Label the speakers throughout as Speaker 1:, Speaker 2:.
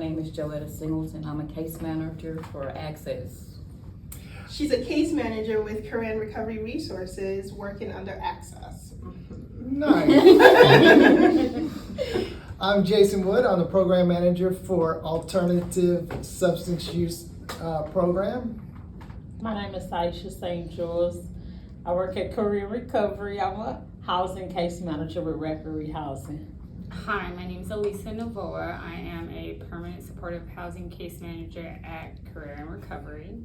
Speaker 1: name is Joetta Singleton. I'm a case manager for Access.
Speaker 2: She's a case manager with Career and Recovery Resources working under Access.
Speaker 3: Nice. I'm Jason Wood. I'm the program manager for Alternative Substance Use Program.
Speaker 4: My name is Saisha St. Jules. I work at Career Recovery. I'm a housing case manager with Referee Housing.
Speaker 5: Hi, my name is Elisa Novoa. I am a permanent supportive housing case manager at Career and Recovery.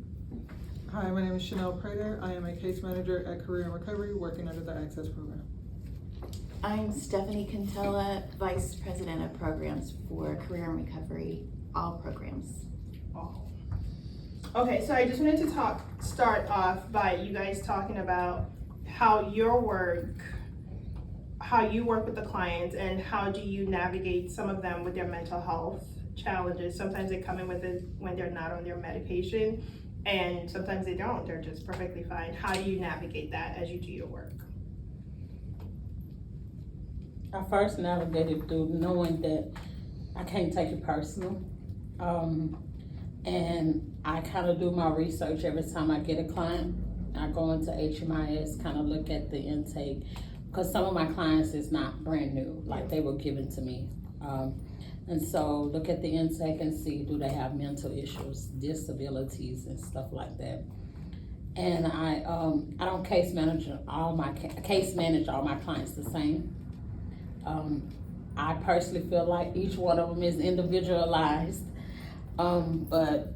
Speaker 6: Hi, my name is Chanel Prater. I am a case manager at Career and Recovery working under the Access Program.
Speaker 7: I'm Stephanie Cantella, Vice President of Programs for Career and Recovery, all programs.
Speaker 2: Okay, so I just wanted to start off by you guys talking about how you work with the clients and how do you navigate some of them with their mental health challenges. Sometimes they come in with it when they're not on their medication, and sometimes they don't. They're just perfectly fine. How do you navigate that as you do your work?
Speaker 4: I first navigated through knowing that I can't take it personal. And I kind of do my research every time I get a client. I go into HMIS, kind of look at the intake, because some of my clients is not brand new, like they were given to me. And so look at the intake and see, do they have mental issues, disabilities and stuff like that. And I don't case manage all my clients the same. I personally feel like each one of them is individualized. But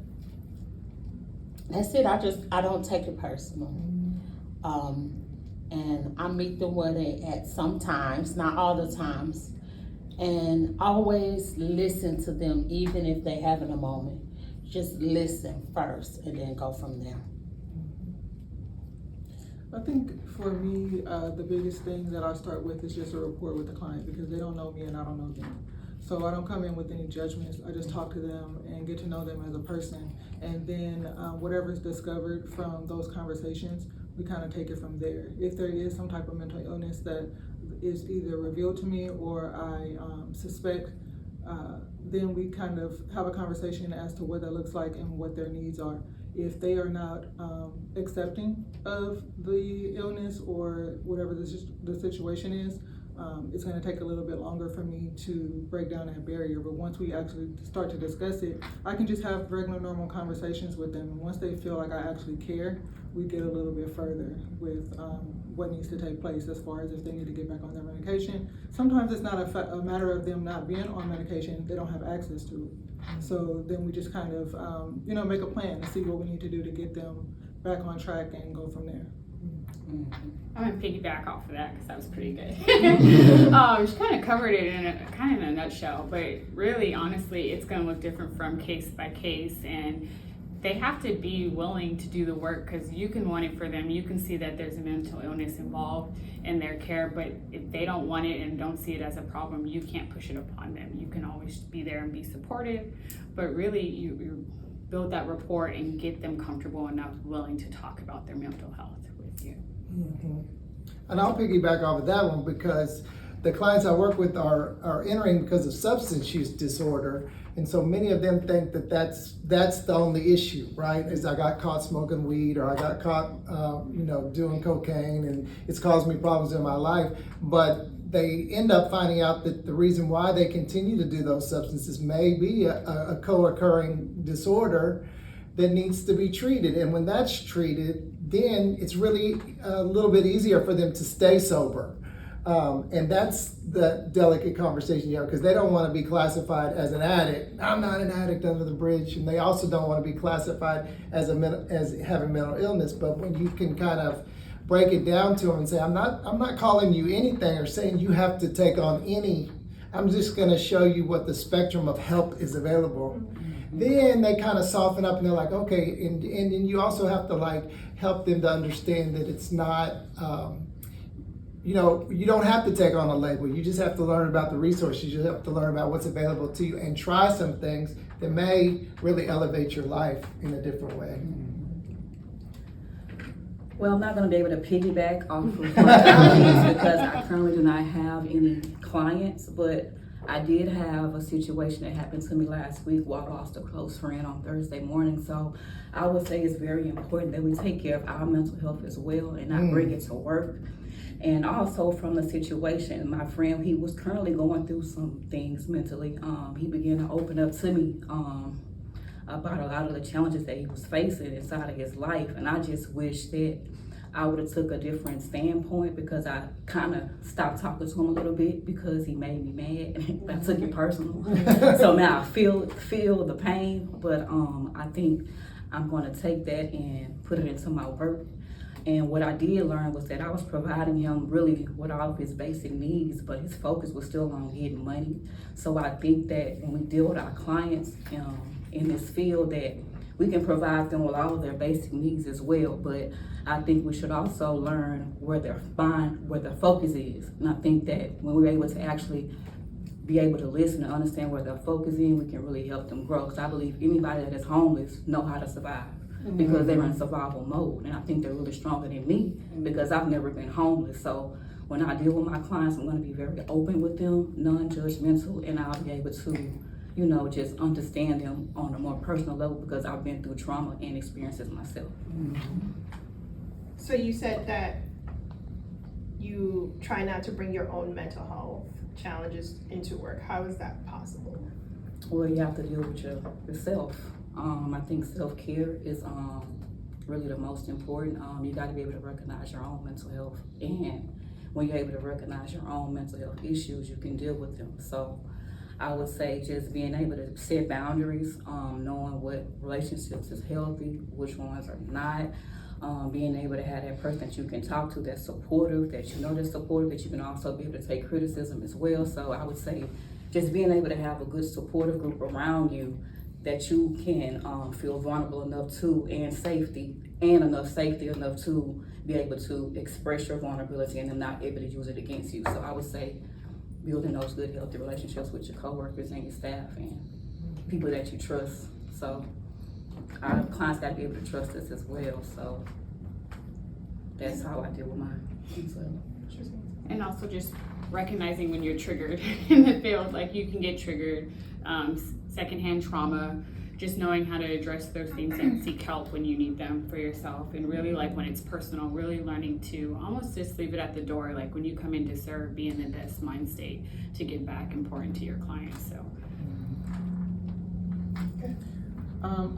Speaker 4: that's it. I don't take it personal. And I meet them where they at sometimes, not all the times. And always listen to them, even if they having a moment. Just listen first and then go from there.
Speaker 6: I think for me, the biggest thing that I start with is just a rapport with the client because they don't know me and I don't know them. So I don't come in with any judgments. I just talk to them and get to know them as a person. And then whatever's discovered from those conversations, we kind of take it from there. If there is some type of mental illness that is either revealed to me or I suspect, then we kind of have a conversation as to what that looks like and what their needs are. If they are not accepting of the illness or whatever the situation is, it's going to take a little bit longer for me to break down that barrier. But once we actually start to discuss it, I can just have regular, normal conversations with them. And once they feel like I actually care, we get a little bit further with what needs to take place as far as if they need to get back on their medication. Sometimes it's not a matter of them not being on medication, they don't have access to it. So then we just kind of, make a plan to see what we need to do to get them back on track and go from there.
Speaker 5: I'm gonna piggyback off of that because that was pretty good. She kind of covered it in a nutshell, but really, honestly, it's gonna look different from case by case, and they have to be willing to do the work because you can want it for them. You can see that there's a mental illness involved in their care, but if they don't want it and don't see it as a problem, you can't push it upon them. You can always be there and be supportive, but really, you build that rapport and get them comfortable enough, willing to talk about their mental health with you.
Speaker 3: Mm-hmm. And I'll piggyback off of that one because the clients I work with are entering because of substance use disorder. And so many of them think that that's the only issue, right? Is I got caught smoking weed or I got caught, doing cocaine and it's caused me problems in my life. But they end up finding out that the reason why they continue to do those substances may be a co-occurring disorder that needs to be treated. And when that's treated, then it's really a little bit easier for them to stay sober. And that's the delicate conversation you have because they don't want to be classified as an addict. I'm not an addict under the bridge. And they also don't want to be classified as having mental illness. But when you can kind of break it down to them and say, I'm not calling you anything or saying you have to take on any, I'm just going to show you what the spectrum of help is available. Then they kind of soften up and they're like, okay, and then you also have to help them to understand that it's not, you don't have to take on a label. You just have to learn about the resources. You just have to learn about what's available to you and try some things that may really elevate your life in a different way.
Speaker 1: Well, I'm not going to be able to piggyback off of my colleagues because I currently do not have any clients, but I did have a situation that happened to me last week where I lost a close friend on Thursday morning. So I would say it's very important that we take care of our mental health as well and not bring it to work. And also from the situation, my friend, he was currently going through some things mentally. He began to open up to me about a lot of the challenges that he was facing inside of his life. And I just wish that I would have took a different standpoint, because I kind of stopped talking to him a little bit because he made me mad. I took it personal. So now I feel the pain, but I think I'm going to take that and put it into my work. And what I did learn was that I was providing him really with all of his basic needs, but his focus was still on getting money. So I think that when we deal with our clients in this field, that we can provide them with all of their basic needs as well. But I think we should also learn where their focus is. And I think that when we're able to actually be able to listen and understand where their focus is, we can really help them grow. Because I believe anybody that is homeless know how to survive. Because they're in survival mode, and I think they're really stronger than me because I've never been homeless. So when I deal with my clients, I'm going to be very open with them, non-judgmental, and I'll be able to, just understand them on a more personal level because I've been through trauma and experiences myself.
Speaker 2: So you said that you try not to bring your own mental health challenges into work. How is that possible?
Speaker 1: Well, you have to deal with yourself. I think self-care is really the most important. You got to be able to recognize your own mental health, and when you're able to recognize your own mental health issues, you can deal with them. So I would say just being able to set boundaries, knowing what relationships is healthy, which ones are not, being able to have that person that you can talk to that's supportive, that you know that's supportive, that you can also be able to take criticism as well. So I would say just being able to have a good supportive group around you that you can feel vulnerable enough to, and enough safety enough to be able to express your vulnerability and them not able to use it against you. So I would say building those good, healthy relationships with your coworkers and your staff and people that you trust. So our clients got to be able to trust us as well. So that's how I deal with mine.
Speaker 5: And also just recognizing when you're triggered in the field, like you can get triggered, secondhand trauma, just knowing how to address those things and seek help when you need them for yourself. And really, like when it's personal, really learning to almost just leave it at the door. Like when you come in to serve, be in the best mind state to give back and pour into your clients. So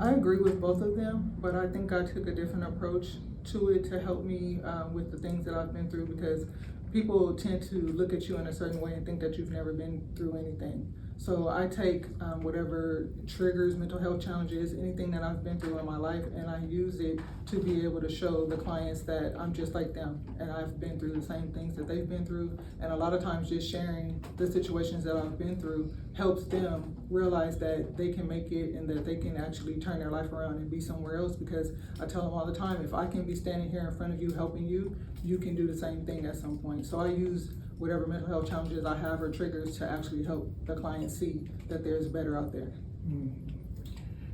Speaker 6: I agree with both of them, but I think I took a different approach to it to help me with the things that I've been through, because people tend to look at you in a certain way and think that you've never been through anything. So I take whatever triggers mental health challenges, anything that I've been through in my life, and I use it to be able to show the clients that I'm just like them and I've been through the same things that they've been through. And a lot of times just sharing the situations that I've been through helps them realize that they can make it and that they can actually turn their life around and be somewhere else. Because I tell them all the time, if I can be standing here in front of you helping you, you can do the same thing at some point. So I use whatever mental health challenges I have or triggers to actually help the client see that there's better out there.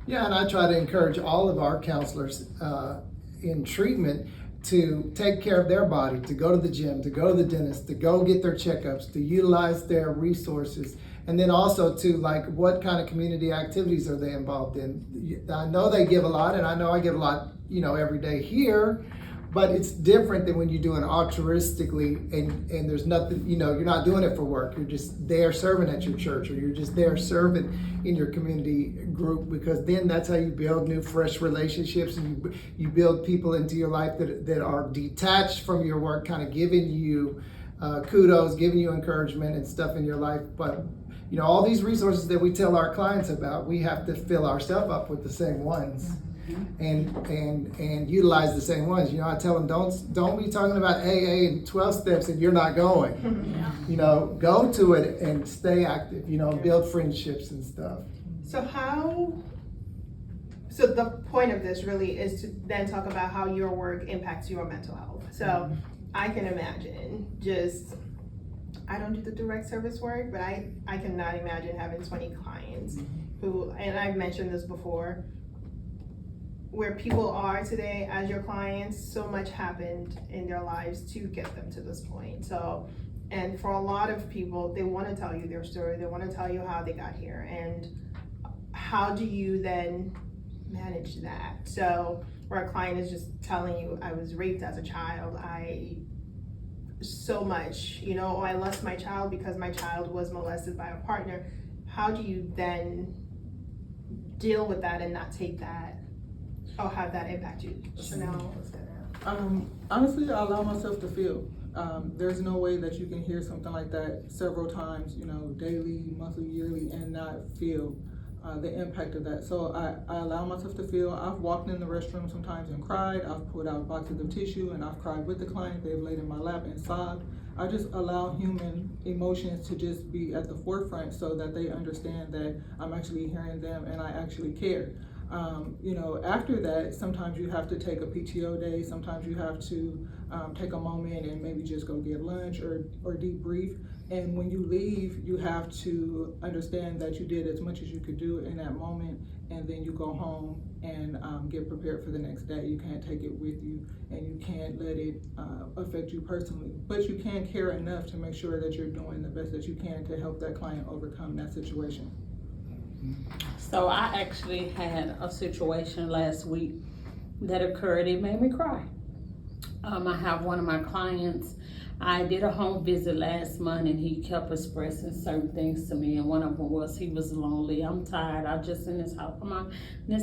Speaker 3: Yeah, and I try to encourage all of our counselors in treatment to take care of their body, to go to the gym, to go to the dentist, to go get their checkups, to utilize their resources, and then also to like what kind of community activities are they involved in. I know they give a lot, and I know I give a lot, every day here. But it's different than when you do it altruistically and there's nothing, you're not doing it for work. You're just there serving at your church, or you're just there serving in your community group, because then that's how you build new, fresh relationships, and you build people into your life that are detached from your work, kind of giving you kudos, giving you encouragement and stuff in your life. But, all these resources that we tell our clients about, we have to fill ourselves up with the same ones. And utilize the same ones. I tell them, don't be talking about AA and 12 steps and you're not going. Go to it and stay active, build friendships and stuff.
Speaker 2: So the point of this really is to then talk about how your work impacts your mental health. So I can imagine I don't do the direct service work, but I cannot imagine having 20 clients who, and I've mentioned this before, where people are today as your clients, so much happened in their lives to get them to this point. So And for a lot of people, they want to tell you their story, they want to tell you how they got here, and how do you then manage that? So where a client is just telling you, I was raped as a child, so much, or I lost my child because my child was molested by a partner. How do you then deal with that and not take that or have that impact you? Chanel was gonna.
Speaker 6: Honestly, I allow myself to feel. There's no way that you can hear something like that several times, daily, monthly, yearly, and not feel the impact of that. So I allow myself to feel. I've walked in the restroom sometimes and cried. I've pulled out boxes of tissue and I've cried with the client. They've laid in my lap and sobbed. I just allow human emotions to just be at the forefront so that they understand that I'm actually hearing them and I actually care. After that, sometimes you have to take a PTO day, sometimes you have to take a moment and maybe just go get lunch or debrief. And when you leave, you have to understand that you did as much as you could do in that moment, and then you go home and get prepared for the next day. You can't take it with you, and you can't let it affect you personally. But you can care enough to make sure that you're doing the best that you can to help that client overcome that situation.
Speaker 4: So I actually had a situation last week that occurred. It made me cry. I have one of my clients. I did a home visit last month and he kept expressing certain things to me, and one of them was he was lonely. I'm tired. I'm just in this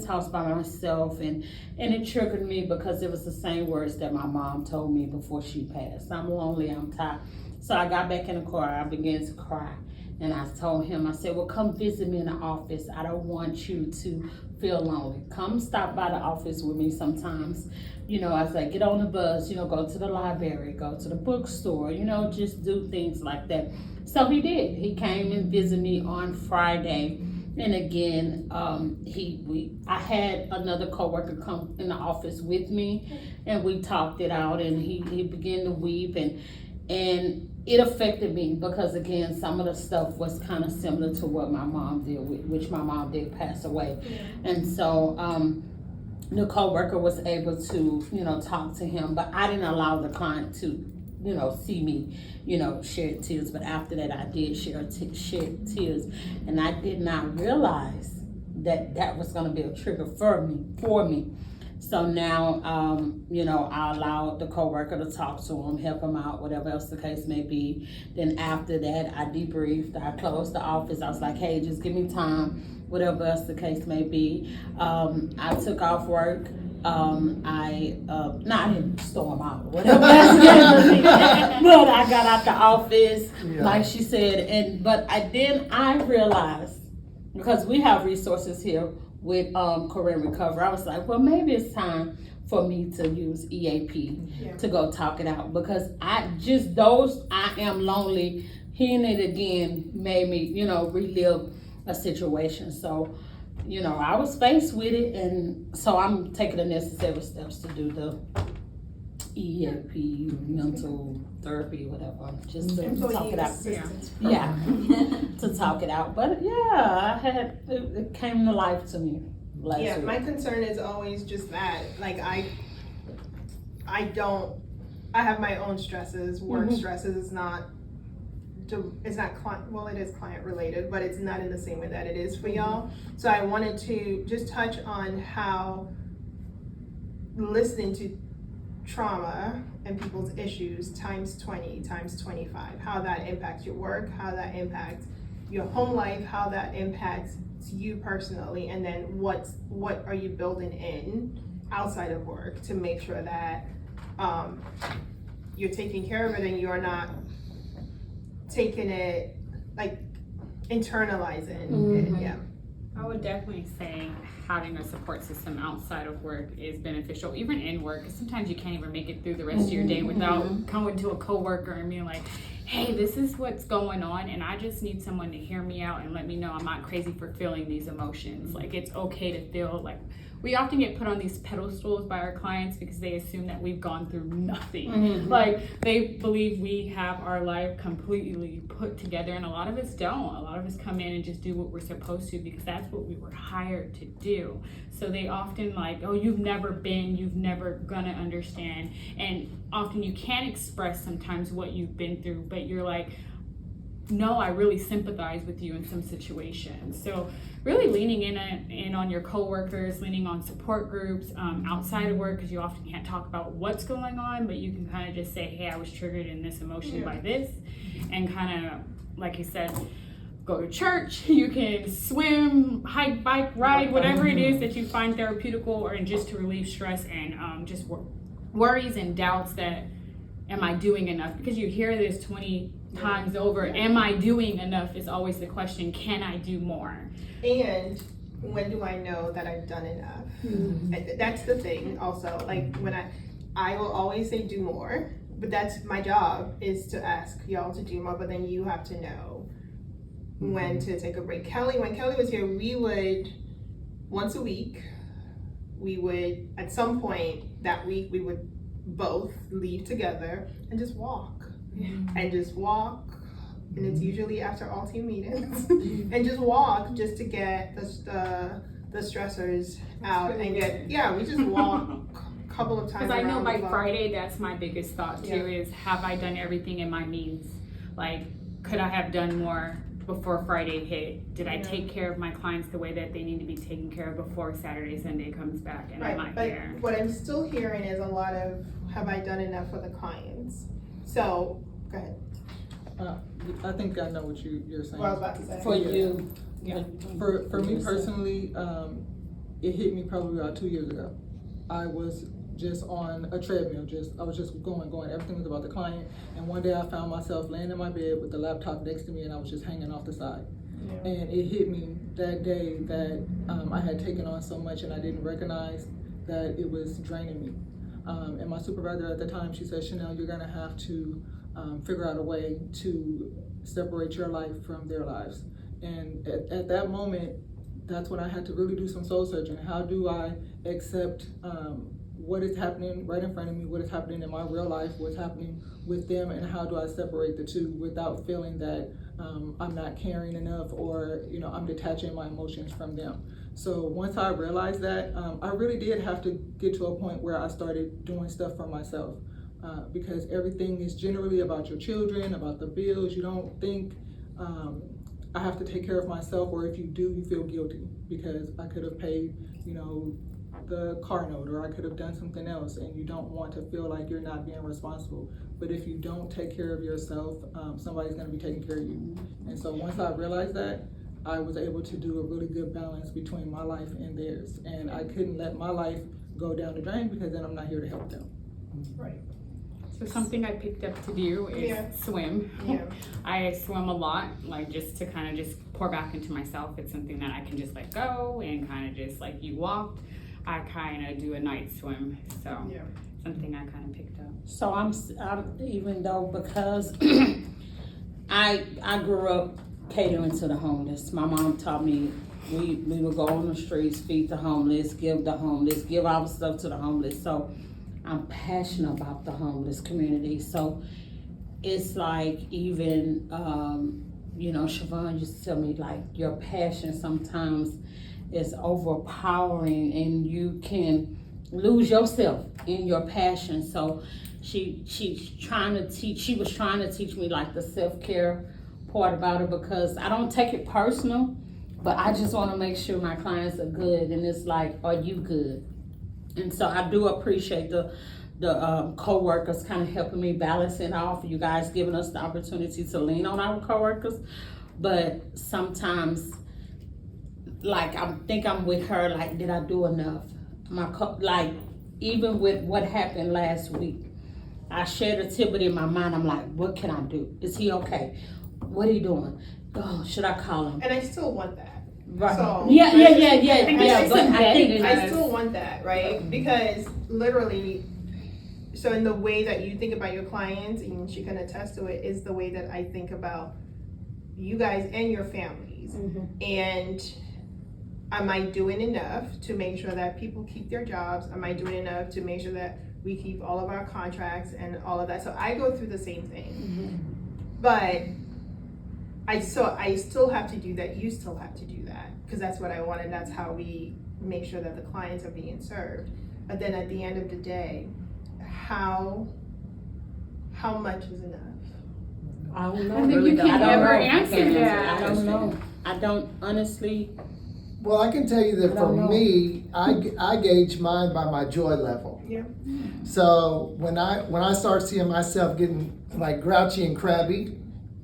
Speaker 4: house by myself, and it triggered me because it was the same words that my mom told me before she passed. I'm lonely, I'm tired. So I got back in the car, I began to cry. And I told him, I said, well, come visit me in the office. I don't want you to feel lonely. Come stop by the office with me sometimes. I was like, get on the bus, go to the library, go to the bookstore, just do things like that. So he did. He came and visited me on Friday. And again, I had another coworker come in the office with me, and we talked it out, and he began to weep, and it affected me because, again, some of the stuff was kind of similar to what my mom did, which my mom did pass away. Yeah. And so the co-worker was able to, talk to him, but I didn't allow the client to, see me, shed tears. But after that, I did shed tears, and I did not realize that was going to be a trigger for me. So now, I allowed the coworker to talk to him, help him out, whatever else the case may be. Then after that, I debriefed. I closed the office. I was like, hey, just give me time, whatever else the case may be. I took off work. I didn't storm out or whatever. But I got out the office, like she said, but I realized, because we have resources here with career and recovery, I was like, well, maybe it's time for me to use EAP to go talk it out, because I am lonely, hearing it again made me, relive a situation. So, I was faced with it, and so I'm taking the necessary steps to do the EAP, mental therapy, whatever, just to talk it out. Yeah, to talk it out. But it came to life to me last week.
Speaker 2: My concern is always just that, like, I have my own stresses. Work stresses is not client, well, it is client related, but it's not in the same way that it is for y'all. So I wanted to just touch on how listening to trauma and people's issues times 20, times 25, how that impacts your work, how that impacts your home life, how that impacts you personally, and then what are you building in outside of work to make sure that you're taking care of it and you're not taking it, like, internalizing it.
Speaker 5: I would definitely say having a support system outside of work is beneficial, even in work, because sometimes you can't even make it through the rest of your day without going to a coworker and being like, hey, this is what's going on, and I just need someone to hear me out and let me know I'm not crazy for feeling these emotions. Like, it's okay to feel like we often get put on these pedestals by our clients because they assume that we've gone through nothing.
Speaker 4: Mhm.
Speaker 5: Like, they believe we have our life completely put together, and a lot of us don't. A lot of us come in and just do what we're supposed to because that's what we were hired to do. So they often like, oh, you've never been, you've never gonna understand. And often you can't express sometimes what you've been through, but you're like, no, I really sympathize with you in some situations. So really leaning in on your coworkers, leaning on support groups outside of work, because you often can't talk about what's going on, but you can kind of just say, hey, I was triggered in this emotion by this, and kind of, like you said, go to church, you can swim, hike, bike, ride, whatever it is that you find therapeutical, or just to relieve stress and just worries and doubts that, am I doing enough? Because you hear this 20 times over, am I doing enough is always the question, can I do more?
Speaker 2: And when do I know that I've done enough? That's the thing also, like when I will always say do more, but that's my job, is to ask y'all to do more, but then you have to know when to take a break. When Kelly was here, we would, once a week, we would, at some point that week, we would both leave together and just walk. And just walk, and it's usually after all team meetings, and just walk just to get the stressors out and get, we just walk a couple of times.
Speaker 5: Because I know
Speaker 2: around
Speaker 5: by
Speaker 2: the block.
Speaker 5: Friday, that's my biggest thought too, is have I done everything in my means? Like, could I have done more before Friday hit? Did I take care of my clients the way that they need to be taken care of before Saturday, Sunday comes back and I'm not
Speaker 2: but
Speaker 5: here?
Speaker 2: what I'm still hearing is a lot of, have I done enough for the clients? So, go ahead.
Speaker 6: I think I know what you're saying.
Speaker 2: What I was about to say.
Speaker 4: For you.
Speaker 5: Yeah.
Speaker 6: For me personally, it hit me probably about 2 years ago. I was just on a treadmill, I was just going, everything was about the client, and one day I found myself laying in my bed with the laptop next to me and I was just hanging off the side. And it hit me that day that I had taken on so much and I didn't recognize that it was draining me. And my supervisor at the time, she said, Chanel, you're gonna have to figure out a way to separate your life from their lives. And at that moment, that's when I had to really do some soul searching. How do I accept what is happening right in front of me, what is happening in my real life, what's happening with them, and how do I separate the two without feeling that I'm not caring enough, or I'm detaching my emotions from them. So once I realized that, I really did have to get to a point where I started doing stuff for myself, because everything is generally about your children, about the bills. You don't think I have to take care of myself, or if you do, you feel guilty because I could have paid, the car note, or I could have done something else, and you don't want to feel like you're not being responsible. But if you don't take care of yourself, somebody's gonna be taking care of you. And so once I realized that, I was able to do a really good balance between my life and theirs. And I couldn't let my life go down the drain, because then I'm not here to help them.
Speaker 2: Right.
Speaker 5: So something I picked up to do is swim.
Speaker 2: Yeah.
Speaker 5: I swim a lot, like just to kind of just pour back into myself. It's something that I can just let go and kind of just like you walked, I kind of do a night swim. So something I kind of picked up.
Speaker 4: So I'm even though, because I grew up catering to the homeless. My mom taught me we would go on the streets, feed the homeless, give our stuff to the homeless. So I'm passionate about the homeless community. So it's like, even Siobhan used to tell me, like, your passion sometimes is overpowering and you can lose yourself in your passion. So she was trying to teach me like the self-care part about it, because I don't take it personal, but I just want to make sure my clients are good, and it's like, are you good? And so I do appreciate the co-workers kind of helping me balance it off, you guys giving us the opportunity to lean on our co-workers. But sometimes, like, I think I'm with her, like, did I do enough? Like, even with what happened last week, I shared a tidbit in my mind. I'm like, what can I do? Is he okay? What are you doing? Oh, should I call him?
Speaker 2: And I still want that.
Speaker 4: Right.
Speaker 2: So,
Speaker 4: Yeah.
Speaker 2: but
Speaker 4: I think
Speaker 2: I still want that, right? Because literally, so in the way that you think about your clients, and she can attest to it, is the way that I think about you guys and your families. And am I doing enough to make sure that people keep their jobs? Am I doing enough to make sure that we keep all of our contracts and all of that? So I go through the same thing. But I still have to do that. You still have to do that, because that's what I want, and that's how we make sure that the clients are being served. But then at the end of the day, how much is enough?
Speaker 1: I don't know.
Speaker 5: I think
Speaker 1: really
Speaker 5: you
Speaker 1: don't.
Speaker 5: can't
Speaker 4: I don't
Speaker 5: ever
Speaker 4: know.
Speaker 5: answer
Speaker 4: I can't
Speaker 5: that.
Speaker 4: I don't know. I don't honestly.
Speaker 3: Well, I can tell you that
Speaker 4: I
Speaker 3: for
Speaker 4: don't know.
Speaker 3: me, I gauge mine by my joy level.
Speaker 2: Yeah.
Speaker 3: So when I start seeing myself getting like grouchy and crabby,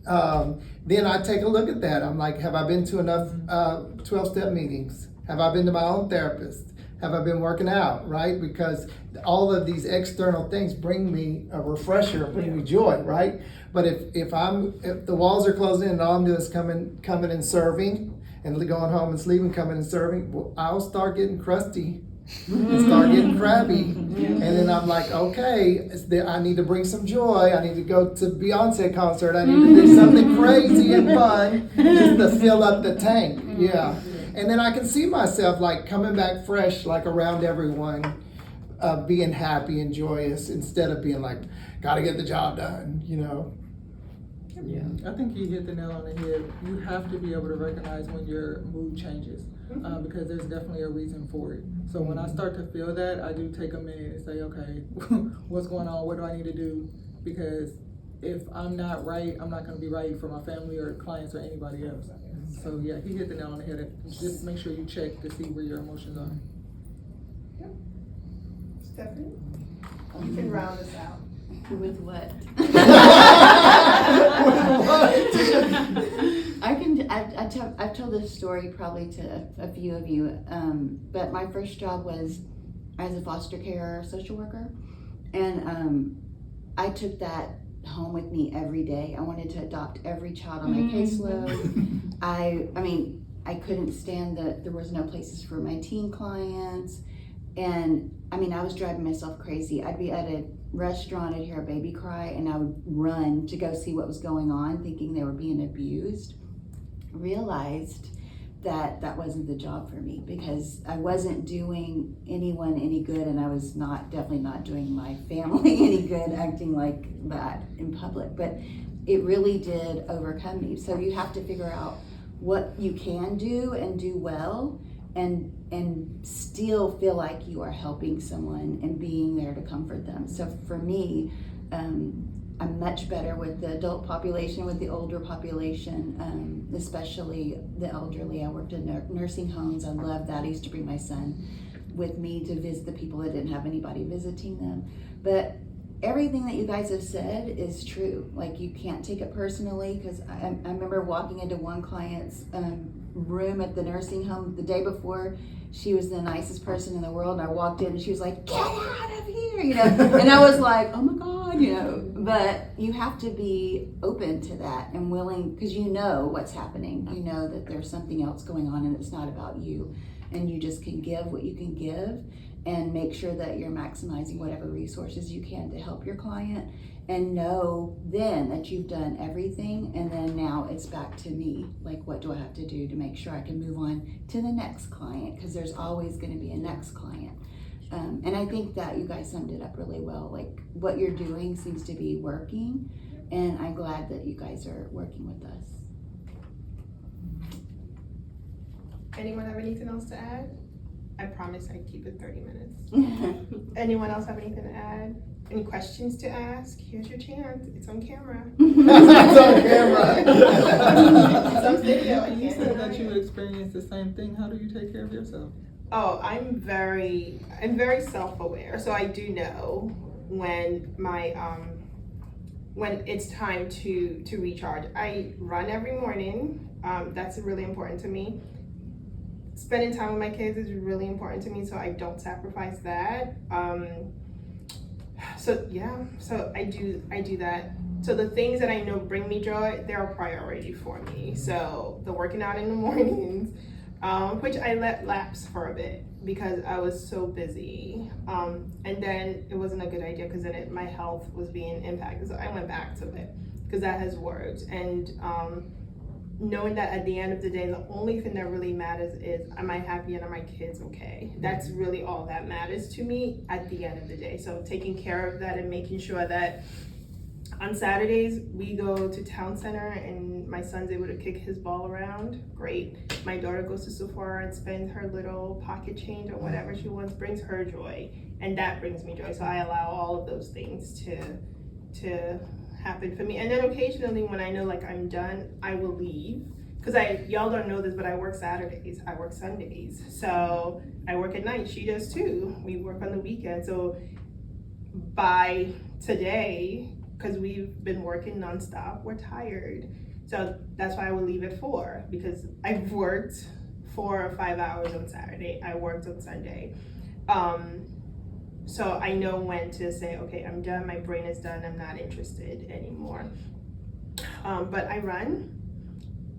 Speaker 3: then I take a look at that. I'm like, have I been to enough 12-step meetings? Have I been to my own therapist? Have I been working out, right? Because all of these external things bring me a refresher, bring me joy, right? But if the walls are closing and all I'm doing is coming and serving and going home and sleeping, coming and serving, well, I'll start getting crusty and start getting crabby. And then I'm like, okay, I need to bring some joy. I need to go to Beyonce concert. I need to do something crazy and fun just to fill up the tank. Yeah. And then I can see myself like coming back fresh, like around everyone, being happy and joyous instead of being like, gotta get the job done, you know?
Speaker 1: Yeah.
Speaker 6: I think you hit the nail on the head. You have to be able to recognize when your mood changes, because there's definitely a reason for it. So when I start to feel that, I do take a minute and say, okay, what's going on? What do I need to do? Because if I'm not right, I'm not gonna be right for my family or clients or anybody else. So yeah, he hit the nail on the head. Just make sure you check to see where your emotions are.
Speaker 2: Stephanie, you can round us out.
Speaker 7: With what? I've told this story probably to a few of you, but my first job was as a foster care social worker, and I took that home with me every day. I wanted to adopt every child on my caseload. I mean, I couldn't stand that there was no places for my teen clients, and I mean, I was driving myself crazy. I'd be at a restaurant, I'd hear a baby cry, and I would run to go see what was going on, thinking they were being abused. Realized that that wasn't the job for me, because I wasn't doing anyone any good, and I was definitely not doing my family any good acting like that in public. But it really did overcome me. So you have to figure out what you can do and do well, and still feel like you are helping someone and being there to comfort them. So for me, I'm much better with the adult population, with the older population, especially the elderly. I worked in nursing homes. I loved that. I used to bring my son with me to visit the people that didn't have anybody visiting them. But everything that you guys have said is true. Like, you can't take it personally, because I remember walking into one client's room at the nursing home the day before. She was the nicest person in the world, and I walked in and she was like, "Get out of here," you know, and I was like, oh my God, you know. But you have to be open to that and willing, because you know what's happening. You know that there's something else going on and it's not about you, and you just can give what you can give and make sure that you're maximizing whatever resources you can to help your client, and know then that you've done everything, and then now it's back to me. Like, what do I have to do to make sure I can move on to the next client? Because there's always going to be a next client. And I think that you guys summed it up really well. Like, what you're doing seems to be working, and I'm glad that you guys are working with us.
Speaker 2: Anyone have anything else to add? I promise I'd keep it 30 minutes. Anyone else have anything to add? Any questions to ask? Here's your chance. It's on camera.
Speaker 3: It's on camera.
Speaker 2: It's on video. I
Speaker 6: And you
Speaker 2: can't
Speaker 6: said
Speaker 2: deny
Speaker 6: that you
Speaker 2: it.
Speaker 6: experienced the same thing. How do you take care of yourself?
Speaker 2: Oh, I'm very self-aware. So I do know when when it's time to recharge. I run every morning. That's really important to me. Spending time with my kids is really important to me, so I don't sacrifice that. So I do that. So the things that I know bring me joy, they're a priority for me. So the working out in the mornings, which I let lapse for a bit because I was so busy. And then it wasn't a good idea, because then my health was being impacted. So I went back to it because that has worked. And knowing that at the end of the day, the only thing that really matters is, am I happy and are my kids okay? That's really all that matters to me at the end of the day. So taking care of that and making sure that on Saturdays, we go to town center and my son's able to kick his ball around, great. My daughter goes to Sephora and spends her little pocket change or whatever she wants, brings her joy. And that brings me joy, so I allow all of those things to happen for me. And then occasionally when I know like I'm done, I will leave. Cause y'all don't know this, but I work Saturdays, I work Sundays. So I work at night, she does too. We work on the weekend. So by today, cause we've been working nonstop, we're tired. So that's why I would leave at 4, because I've worked 4 or 5 hours on Saturday, I worked on Sunday. So I know when to say, okay, I'm done, my brain is done, I'm not interested anymore. But I run.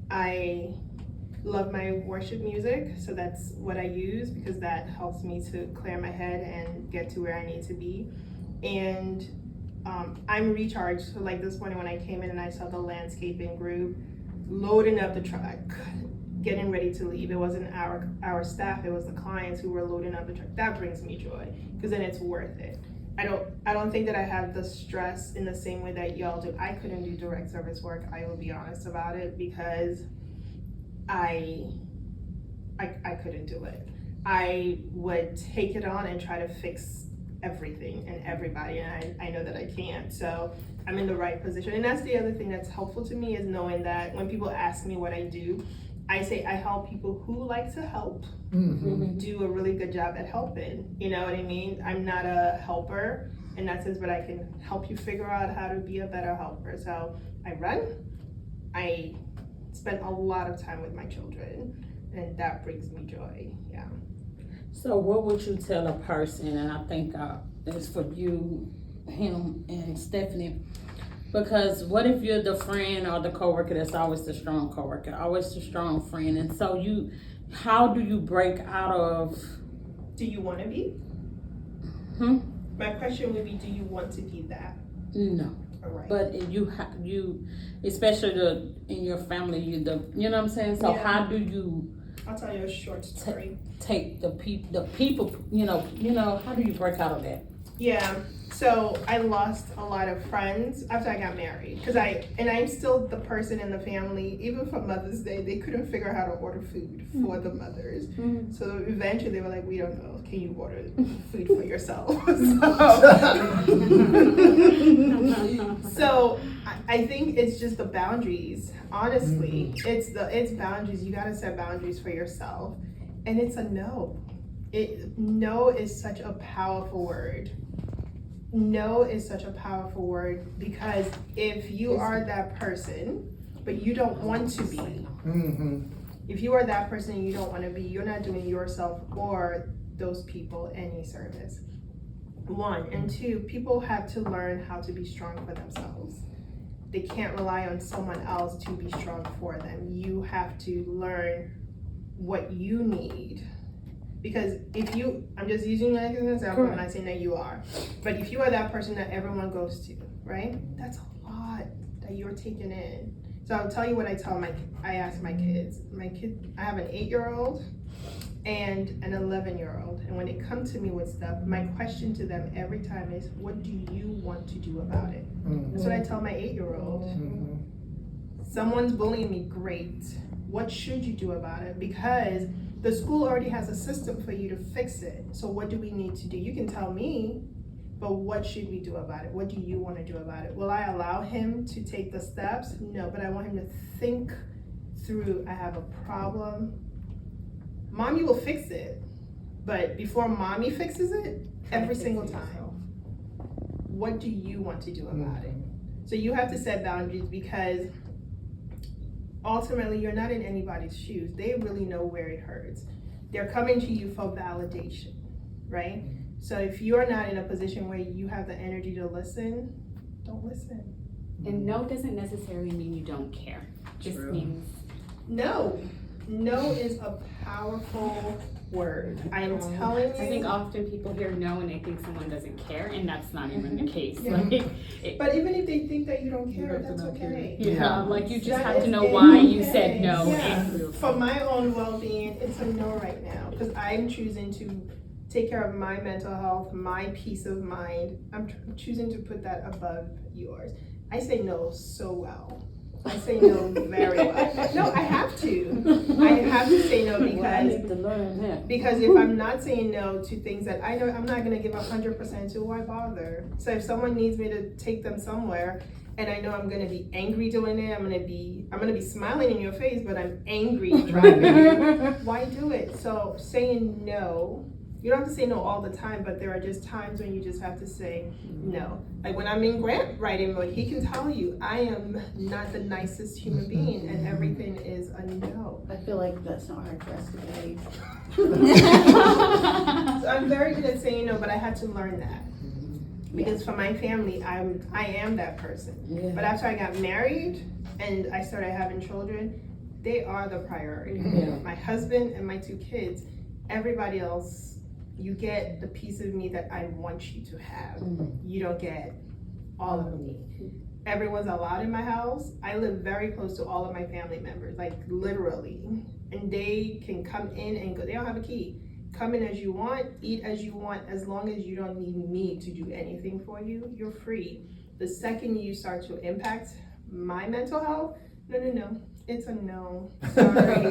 Speaker 2: I love my worship music, so that's what I use because that helps me to clear my head and get to where I need to be. And I'm recharged. So like this morning when I came in and I saw the landscaping group loading up the truck, getting ready to leave. It wasn't our staff, it was the clients who were loading up the truck. That brings me joy because then it's worth it. I don't think that I have the stress in the same way that y'all do. I couldn't do direct service work, I will be honest about it, because I couldn't do it. I would take it on and try to fix everything and everybody, and I know that I can't. So I'm in the right position. And that's the other thing that's helpful to me, is knowing that when people ask me what I do, I say I help people who like to help do a really good job at helping. You know what I mean? I'm not a helper in that sense, but I can help you figure out how to be a better helper. So I run, I spend a lot of time with my children, and that brings me joy, yeah.
Speaker 4: So what would you tell a person, and I think it's for you, him, and Stephanie, because what if you're the friend or the coworker that's always the strong coworker, always the strong friend, and so how do you break out of?
Speaker 2: Do you want to be? My question would be, do you want to be that?
Speaker 4: No.
Speaker 2: All right.
Speaker 4: But you especially in your family, you know what I'm saying? So
Speaker 2: Yeah.
Speaker 4: how do you
Speaker 2: I'll tell you a short story.
Speaker 4: take the people, you know, how do you break out of that?
Speaker 2: Yeah, so I lost a lot of friends after I got married, because I'm still the person in the family, even for Mother's Day, they couldn't figure out how to order food for the mothers. So eventually they were like, we don't know, can you order food for yourself? So I think it's just the boundaries, honestly. It's boundaries, you gotta set boundaries for yourself. And it's a no. No is such a powerful word. No is such a powerful word, because if you are that person, but you don't want to be, if you are that person and you don't want to be, you're not doing yourself or those people any service. 1, and 2, people have to learn how to be strong for themselves. They can't rely on someone else to be strong for them. You have to learn what you need. Because I'm just using you as an example, I'm not saying that you are, but if you are that person that everyone goes to, right? That's a lot that you're taking in. So I'll tell you what I ask my kids. I have an 8-year-old and an 11-year-old. And when they come to me with stuff, my question to them every time is, what do you want to do about it? That's what I tell my 8-year-old. Someone's bullying me, great. What should you do about it? Because the school already has a system for you to fix it. So what do we need to do? You can tell me, but what should we do about it? What do you want to do about it? Will I allow him to take the steps? No, but I want him to think through, I have a problem. Mommy will fix it, but before mommy fixes it, every single time, what do you want to do about it? So you have to set boundaries, because ultimately, you're not in anybody's shoes. They really know where it hurts. They're coming to you for validation, right? So if you're not in a position where you have the energy to listen, don't listen.
Speaker 5: And no doesn't necessarily mean you don't care. Just means
Speaker 2: No. no is a powerful word. I am telling you.
Speaker 5: I think often people hear no and they think someone doesn't care, and that's not even the case.
Speaker 2: Yeah.
Speaker 5: Like,
Speaker 2: But even if they think that you don't care,
Speaker 6: have to
Speaker 2: that's
Speaker 6: not care.
Speaker 2: okay.
Speaker 5: yeah, like you just
Speaker 2: That
Speaker 5: have to
Speaker 2: is
Speaker 5: know why you
Speaker 2: okay.
Speaker 5: said no.
Speaker 2: Yeah.
Speaker 5: And
Speaker 2: For my own well-being, it's a no right now because I'm choosing to take care of my mental health, my peace of mind. I'm choosing to put that above yours. I say no so well. I say no very well. No, I have to. I have to say no because if I'm not saying no to things that I know I'm not gonna give 100% to, why bother? So if someone needs me to take them somewhere, and I know I'm gonna be angry doing it, I'm gonna be smiling in your face, but I'm angry driving. Why do it? So saying no, you don't have to say no all the time, but there are just times when you just have to say no. Like when I'm in grant writing mode, he can tell you I am not the nicest human being, and everything is a no.
Speaker 7: I feel like that's not hard for us to believe.
Speaker 2: So I'm very good at saying no, but I had to learn that. Because for my family, I am that person. But after I got married and I started having children, they are the priority. My husband and my 2 kids. Everybody else, you get the piece of me that I want you to have. You don't get all of me. Everyone's allowed in my house. I live very close to all of my family members, like literally. And they can come in and go. They don't have a key. Come in as you want, eat as you want, as long as you don't need me to do anything for you, you're free. The second you start to impact my mental health, no. It's a no. Sorry.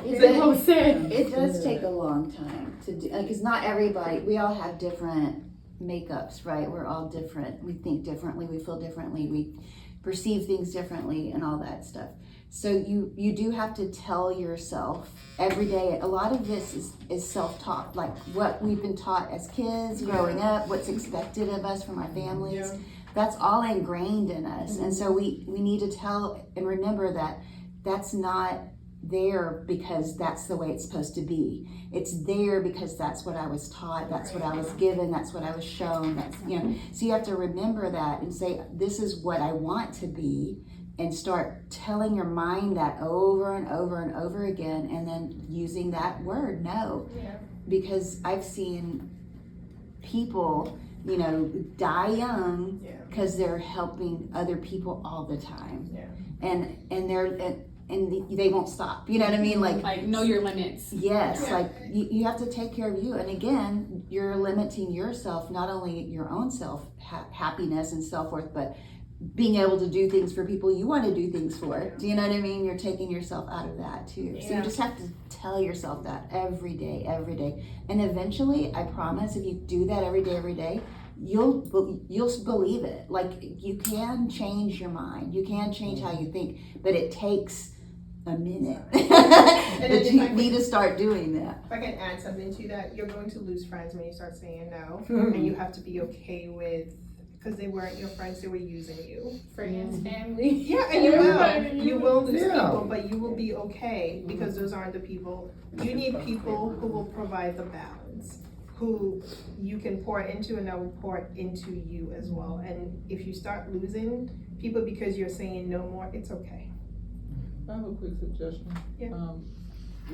Speaker 7: It does take a long time to do, because not everybody, we all have different makeups, right? We're all different. We think differently, we feel differently, we perceive things differently and all that stuff. So you do have to tell yourself every day. A lot of this is self-taught, like what we've been taught as kids growing up, what's expected of us from our families. That's all ingrained in us. And so we need to tell and remember that that's not there because that's the way it's supposed to be. It's there because that's what I was taught, that's what I was given, that's what I was shown. That's, so you have to remember that and say, this is what I want to be, and start telling your mind that over and over and over again, and then using that word no. Because I've seen people die young because they're helping other people all the time. And they won't stop. You know what I mean?
Speaker 5: like know your limits.
Speaker 7: Yes, like you have to take care of you. And again, you're limiting yourself, not only your own self happiness and self-worth, but being able to do things for people you want to do things for. Do you know what I mean? You're taking yourself out of that too. So you just have to tell yourself that every day. And eventually, I promise, if you do that every day, you'll believe it. Like, you can change your mind. You can change how you think, but it takes a minute. But you need to start doing that.
Speaker 2: If I can add something to that, you're going to lose friends when you start saying no. And you have to be okay with, because they weren't your friends, they were using you.
Speaker 5: Friends, family.
Speaker 2: Yeah, and you will lose people, but you will be okay, because those aren't the people. You need people who will provide the balance, who you can pour into, and that will pour into you as well. And if you start losing people because you're saying no more, it's okay.
Speaker 6: I have a quick suggestion.
Speaker 2: Yeah.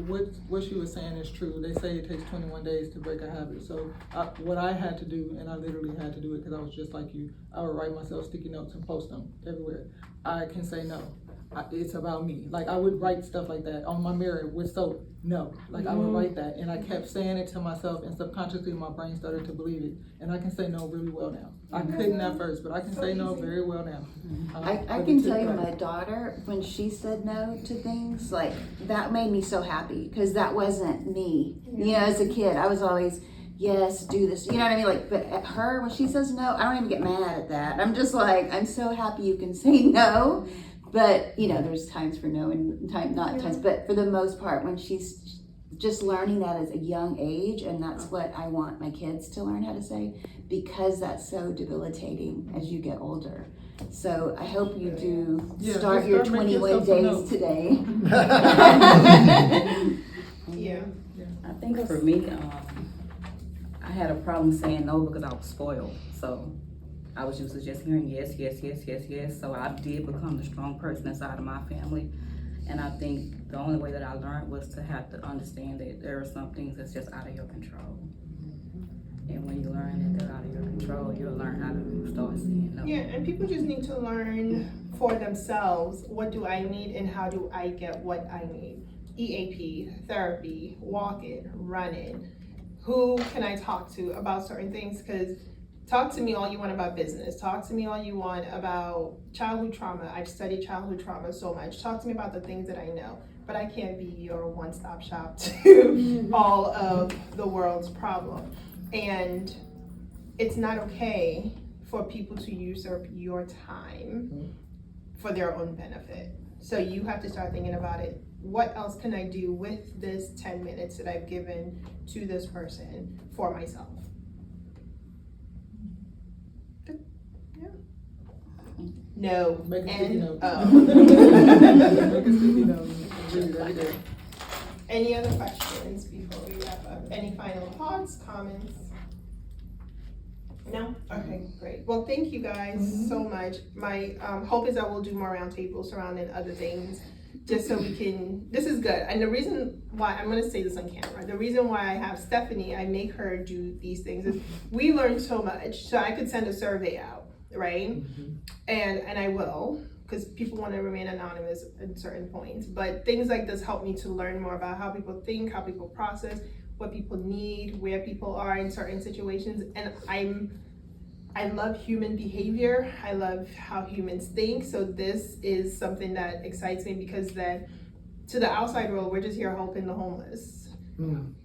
Speaker 6: What she was saying is true. They say it takes 21 days to break a habit. So what I had to do, and I literally had to do it because I was just like you, I would write myself sticky notes and post them everywhere. I can say no. It's about me. Like, I would write stuff like that on my mirror with soap. No. Like, I would write that, and I kept saying it to myself, and subconsciously my brain started to believe it. And I can say no really well now. I couldn't at first, but I can say no very well now.
Speaker 7: I can tell you, my daughter, when she said no to things, like, that made me so happy, because that wasn't me. As a kid, I was always, yes, do this. You know what I mean? Like, but at her, when she says no, I don't even get mad at that. I'm just like, I'm so happy you can say no. But, there's times for no and not times. But for the most part, when she's just learning that at a young age, and that's what I want my kids to learn how to say, because that's so debilitating as you get older. So I hope you do start your 21 days today.
Speaker 1: I think for me, I had a problem saying no because I was spoiled. So I was used to just hearing yes. So I did become the strong person inside of my family. And I think the only way that I learned was to have to understand that there are some things that's just out of your control. And when you learn that they're out of your control, you'll learn how to start saying no.
Speaker 2: Yeah, and people just need to learn for themselves, what do I need and how do I get what I need? EAP, therapy, walking, running. Who can I talk to about certain things? Because talk to me all you want about business. Talk to me all you want about childhood trauma. I've studied childhood trauma so much. Talk to me about the things that I know. But I can't be your one-stop shop to all of the world's problem. And it's not okay for people to usurp your time for their own benefit. So you have to start thinking about it. What else can I do with this 10 minutes that I've given to this person for myself? Yeah. No.
Speaker 6: Make a sticky note.
Speaker 2: Oh.
Speaker 6: Make a sticky note. Really, every day.
Speaker 2: Any other questions before we wrap up? Any final thoughts, comments? No? Okay, great. Well, thank you guys so much. My hope is that we'll do more roundtables surrounding other things, just so we can, this is good. And the reason why, I'm gonna say this on camera, the reason why I have Stephanie, I make her do these things is we learn so much. So I could send a survey out, right? And I will, because people want to remain anonymous at certain points. But things like this help me to learn more about how people think, how people process, what people need, where people are in certain situations. And I love human behavior. I love how humans think. So this is something that excites me, because then to the outside world, we're just here helping the homeless.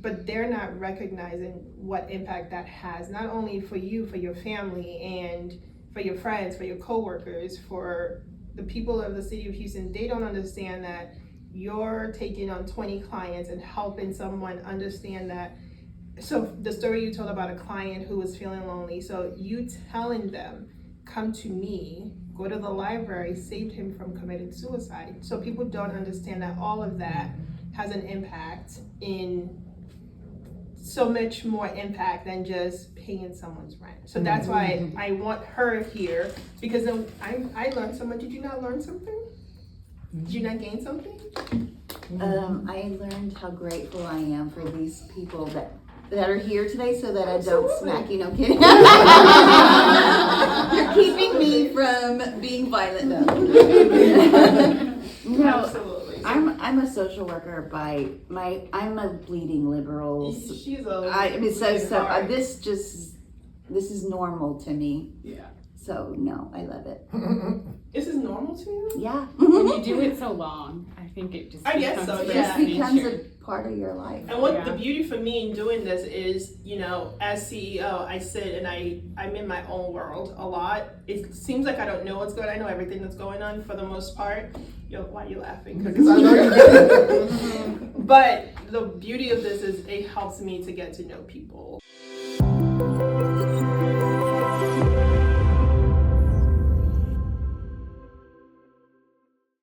Speaker 2: But they're not recognizing what impact that has, not only for you, for your family, and for your friends, for your coworkers, for the people of the city of Houston. They don't understand that you're taking on 20 clients and helping someone understand that. So the story you told about a client who was feeling lonely, so you telling them, come to me, go to the library, saved him from committing suicide. So people don't understand that all of that has an impact, in so much more impact than just paying someone's rent. So that's why I want her here, because then I learned so much. Did you not learn something? Did you not gain something?
Speaker 7: I learned how grateful I am for these people that are here today, so that I don't smack you. No kidding. You're keeping me from being violent. No,
Speaker 2: Absolutely.
Speaker 7: I'm a social worker I'm a bleeding liberal.
Speaker 2: She's
Speaker 7: This is normal to me.
Speaker 2: Yeah.
Speaker 7: So no, I love it.
Speaker 2: This is normal to you?
Speaker 7: Yeah.
Speaker 5: When you do it so long, I think it just
Speaker 2: I guess
Speaker 5: becomes
Speaker 2: so,
Speaker 5: first
Speaker 2: yeah.
Speaker 7: It becomes
Speaker 5: nature.
Speaker 7: a part of your life.
Speaker 2: And what
Speaker 5: Yeah.
Speaker 2: the beauty for me in doing this is, as CEO, I sit and I'm in my own world a lot. It seems like I don't know what's going on. I know everything that's going on for the most part. Why are you laughing?
Speaker 3: Because I know you get it.
Speaker 2: But the beauty of this is it helps me to get to know people.